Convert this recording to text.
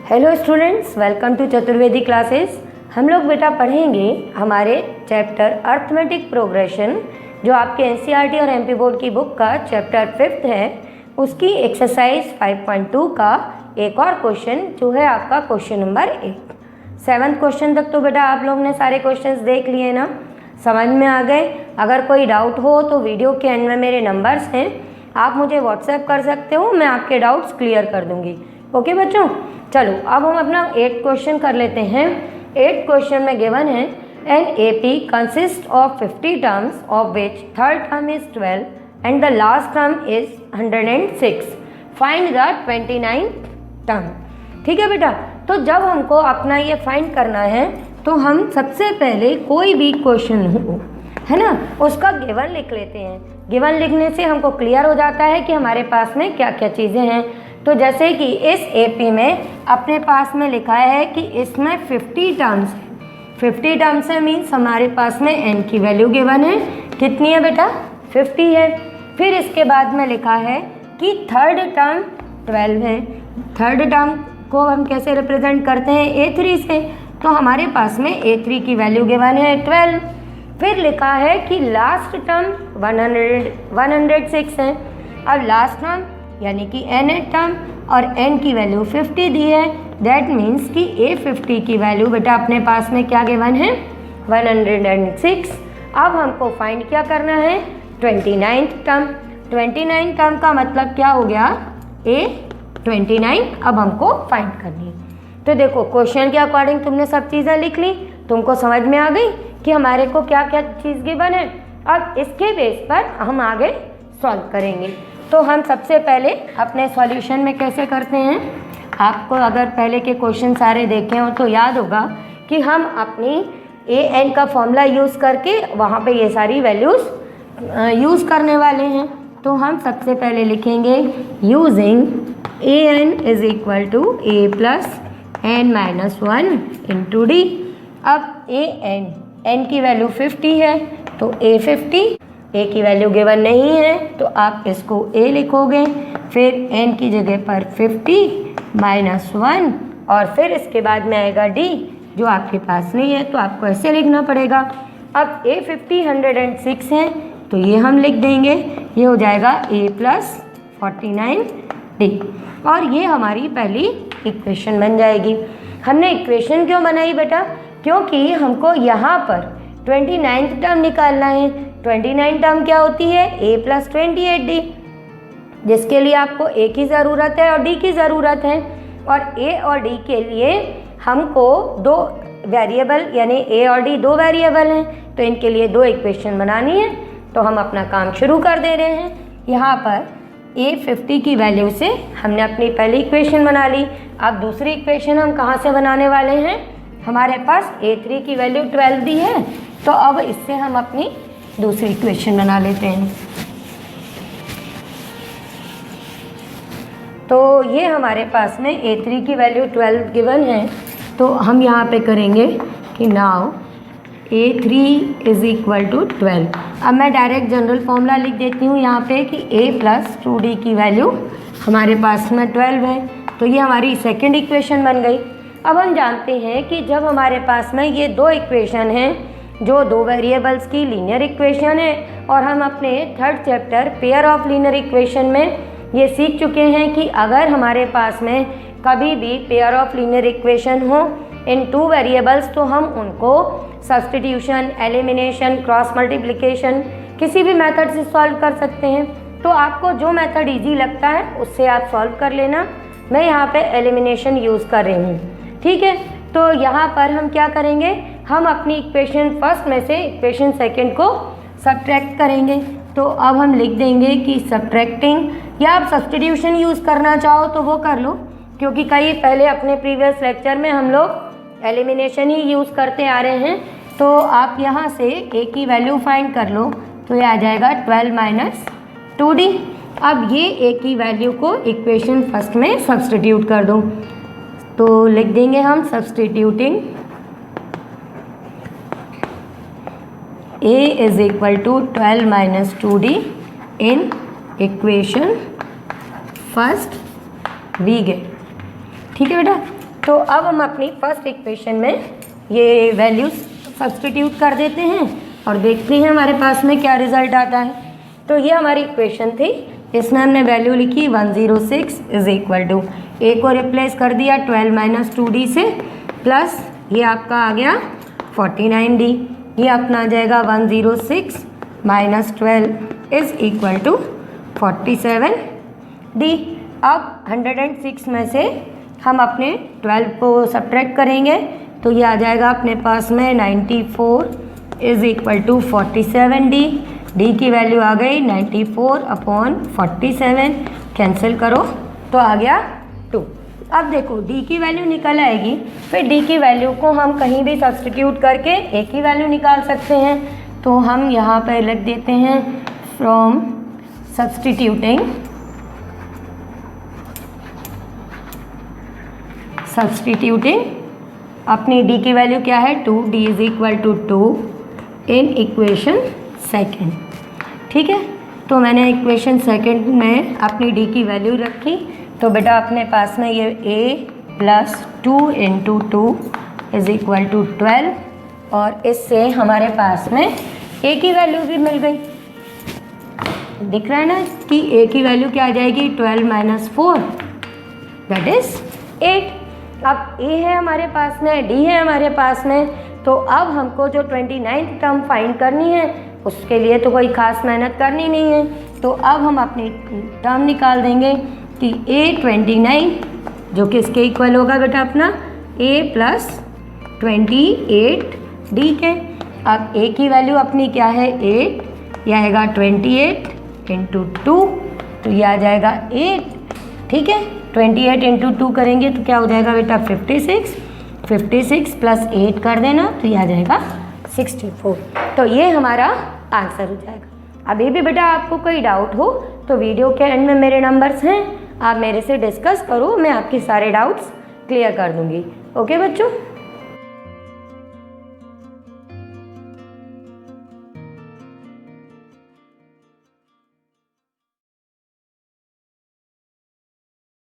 Hello students, welcome to Chaturvedi classes. हम लोग बेटा पढ़ेंगे हमारे चैप्टर अर्थमेटिक प्रोग्रेशन जो आपके एनसीईआरटी और एमपी बोर्ड की बुक का चैप्टर 5th है, उसकी एक्सरसाइज 5.2 का एक और क्वेश्चन जो है आपका क्वेश्चन नंबर 8। 7th क्वेश्चन तक तो बेटा आप लोग ने सारे क्वेश्चंस देख लिए ना, समझ में आ गए। अगर कोई डाउट हो तो वीडियो के एंड में मेरे नंबर्स हैं, आप मुझे व्हाट्सएप कर सकते हो, मैं आपके डाउट्स क्लियर कर दूंगी। ओके बच्चों, चलो अब हम अपना 8 क्वेश्चन कर लेते हैं। 8 क्वेश्चन में गिवन है an AP consist of 50 terms of which third term is 12 and the last term is 106। Find the 29th term. ठीक है बेटा, तो जब हमको अपना ये फाइंड करना है तो हम सबसे पहले कोई भी क्वेश्चन हो है ना, उसका गिवन लिख लेते हैं। गिवन लिखने से हमको क्लियर हो जाता है कि हमारे पास में क्या क्या चीज़ें हैं। तो जैसे कि इस एपी में अपने पास में लिखा है कि इसमें 50 टर्म्स है। 50 टर्म्स है मीन्स हमारे पास में एन की वैल्यू गिवन है, कितनी है बेटा? 50 है। फिर इसके बाद में लिखा है कि थर्ड टर्म 12 है। थर्ड टर्म को हम कैसे रिप्रेजेंट करते हैं? A3 से। तो हमारे पास में A3 की वैल्यू गिवन है 12। फिर लिखा है कि लास्ट टर्म 106 है। अब लास्ट टर्म यानी कि nth टर्म और n की वैल्यू 50 दी है, दैट मीन्स कि A50 की वैल्यू बेटा अपने पास में क्या गिवन है? 106। अब हमको फाइंड क्या करना है? 29th term. 29th टर्म का मतलब क्या हो गया? A29 अब हमको फाइंड करनी है। तो देखो क्वेश्चन के अकॉर्डिंग तुमने सब चीज़ें लिख ली, तुमको समझ में आ गई कि हमारे को क्या क्या चीज़ गिवन है। अब इसके बेस पर हम आगे सॉल्व करेंगे। तो हम सबसे पहले अपने सॉल्यूशन में कैसे करते हैं, आपको अगर पहले के क्वेश्चन सारे देखे हो तो याद होगा कि हम अपनी an का फॉर्मूला यूज़ करके वहाँ पे ये सारी वैल्यूज़ यूज़ करने वाले हैं। तो हम सबसे पहले लिखेंगे using an is equal to a plus n minus 1 into D. अब n की वैल्यू 50 है तो A50, a की वैल्यू गिवन नहीं है तो आप इसको a लिखोगे, फिर n की जगह पर 50 माइनस 1 और फिर इसके बाद में आएगा d जो आपके पास नहीं है तो आपको ऐसे लिखना पड़ेगा। अब A50 106 है तो ये हम लिख देंगे, ये हो जाएगा a प्लस 49d और ये हमारी पहली इक्वेशन बन जाएगी। हमने इक्वेशन क्यों बनाई बेटा? क्योंकि हमको यहाँ पर 29th टर्म निकालना है। 29 टर्म क्या होती है? a प्लस 28d, जिसके लिए आपको a की ज़रूरत है और d की ज़रूरत है। और a और d के लिए हमको दो वेरिएबल यानी a और d दो वेरिएबल हैं, तो इनके लिए दो इक्वेशन बनानी है। तो हम अपना काम शुरू कर दे रहे हैं। यहाँ पर A50 की वैल्यू से हमने अपनी पहली इक्वेशन बना ली। अब दूसरी इक्वेशन हम कहाँ से बनाने वाले हैं? हमारे पास A3 की वैल्यू 12 दी है, तो अब इससे हम अपनी दूसरी इक्वेशन बना लेते हैं। तो ये हमारे पास में A3 की वैल्यू 12 गिवन है, तो हम यहाँ पे करेंगे कि now A3 is equal to 12। अब मैं डायरेक्ट जनरल फॉर्मूला लिख देती हूँ यहाँ पे कि a प्लस 2d की वैल्यू हमारे पास में 12 है, तो ये हमारी सेकेंड इक्वेशन बन गई। अब हम जानते हैं कि जब हमारे पास में ये दो इक्वेशन हैं जो दो वेरिएबल्स की लीनियर इक्वेशन है, और हम अपने third chapter pair of linear equation में ये सीख चुके हैं कि अगर हमारे पास में कभी भी पेयर ऑफ लीनियर इक्वेशन हो इन टू वेरिएबल्स तो हम उनको सब्स्टिट्यूशन, एलिमिनेशन, क्रॉस मल्टीप्लिकेशन किसी भी मेथड से सॉल्व कर सकते हैं। तो आपको जो मेथड इजी लगता है उससे आप सॉल्व कर लेना। मैं यहाँ पे एलिमिनेशन यूज़ कर रही हूँ, ठीक है। तो यहाँ पर हम क्या करेंगे, हम अपनी इक्वेशन फर्स्ट में से इक्वेशन सेकंड को सब्ट्रैक्ट करेंगे। तो अब हम लिख देंगे कि सब्ट्रैक्टिंग, या आप सब्स्टिट्यूशन यूज़ करना चाहो तो वो कर लो, क्योंकि कई पहले अपने प्रीवियस लेक्चर में हम लोग एलिमिनेशन ही यूज़ करते आ रहे हैं। तो आप यहाँ से a की वैल्यू फाइंड कर लो, तो ये आ जाएगा 12 माइनस 2d। अब ये a की वैल्यू को इक्वेशन फर्स्ट में सब्स्टिट्यूट कर दो, तो लिख देंगे हम substituting a is equal to 12 minus 2d in equation first we get. ठीक है बेटा, तो अब हम अपनी फर्स्ट इक्वेशन में ये वैल्यूज सब्स्टिट्यूट कर देते हैं और देखते हैं हमारे पास में क्या रिजल्ट आता है। तो ये हमारी इक्वेशन थी, इसमें हमने वैल्यू लिखी 106 इज इक्वल टू, ए को रिप्लेस कर दिया 12 माइनस 2d से, प्लस ये आपका आ गया 49d, ये अपना आ जाएगा 106 minus 12 is equal to 47d। अब 106 में से हम अपने 12 को सब्ट्रैक्ट करेंगे तो ये आ जाएगा अपने पास में 94 is equal to 47d। D की वैल्यू आ गई 94/47, कैंसिल करो तो आ गया 2। अब देखो डी की वैल्यू निकल आएगी, फिर डी की वैल्यू को हम कहीं भी सब्स्टिट्यूट करके ए की वैल्यू निकाल सकते हैं। तो हम यहाँ पर लिख देते हैं फ्रॉम सब्स्टिट्यूटिंग अपनी डी की वैल्यू क्या है 2, D is equal to 2 in equation second. ठीक है, तो मैंने इक्वेशन सेकेंड में अपनी डी की वैल्यू रखी, तो बेटा अपने पास में ये a plus 2 into 2 is equal to 12, और इससे हमारे पास में a की वैल्यू भी मिल गई। दिख रहा है ना कि a की वैल्यू क्या आ जाएगी 12 माइनस 4 दैट इज 8। अब a है हमारे पास में, d है हमारे पास में, तो अब हमको जो 29th टर्म फाइंड करनी है उसके लिए तो कोई ख़ास मेहनत करनी नहीं है। तो अब हम अपनी टर्म निकाल देंगे कि a29 जो कि इसके इक्वल होगा बेटा अपना a प्लस 28d के। अब a की वैल्यू अपनी क्या है 8, यह आएगा 28 इंटू 2, तो यह आ जाएगा 8। ठीक है, 28 इंटू 2 करेंगे तो क्या हो जाएगा बेटा 56 प्लस 8 कर देना तो यह आ जाएगा 64। तो ये हमारा आंसर हो जाएगा। अभी भी बेटा आपको कोई डाउट हो तो वीडियो के एंड में मेरे नंबर्स हैं, आप मेरे से डिस्कस करो, मैं आपके सारे डाउट्स क्लियर कर दूंगी। ओके बच्चों।